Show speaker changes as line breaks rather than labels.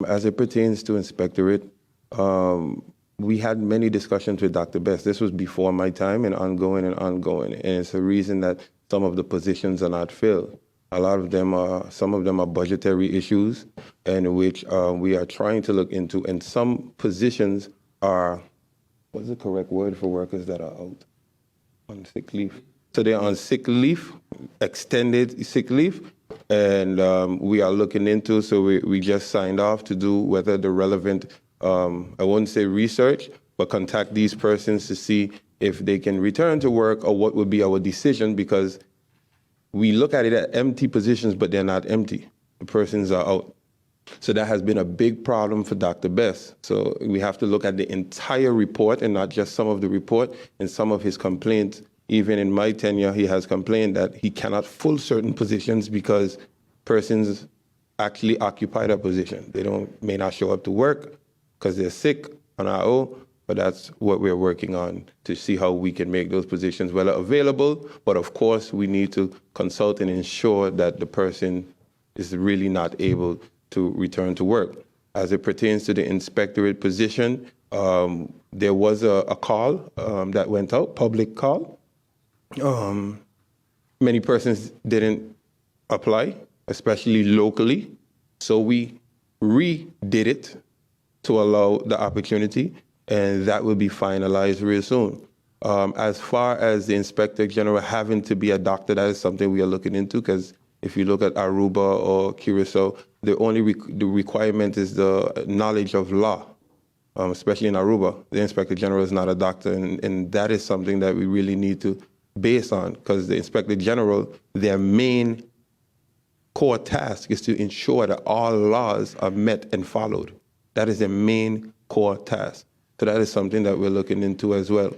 As it pertains to inspectorate, we had many discussions with Dr. Best. This was before my time and ongoing. And it's a reason that some of the positions are not filled. A lot of them some of them are budgetary issues, in which we are trying to look into. And some positions are, what's the correct word for workers that are out on sick leave? So they're on sick leave, extended sick leave, and we are looking into, so we just signed off to do whether the relevant, I won't say research, but contact these persons to see if they can return to work or what would be our decision, because we look at it at empty positions, but they're not empty. The persons are out. So that has been a big problem for Dr. Best. So we have to look at the entire report and not just some of the report. And some of his complaints, even in my tenure, he has complained that he cannot fill certain positions because persons actually occupy that position. They may not show up to work because they're sick on RO, but that's what we're working on to see how we can make those positions well available. But of course, we need to consult and ensure that the person is really not able to return to work. As it pertains to the inspectorate position, there was a call that went out, public call. Many persons didn't apply, especially locally. So we redid it to allow the opportunity, and that will be finalized real soon. As far as the Inspector General having to be a doctor, that is something we are looking into, because if you look at Aruba or Kòrsou, the requirement is the knowledge of law, especially in Aruba. The Inspector General is not a doctor, and that is something that we really need to base on, because the Inspector General, their main core task is to ensure that all laws are met and followed. That is their main core task. So that is something that we're looking into as well.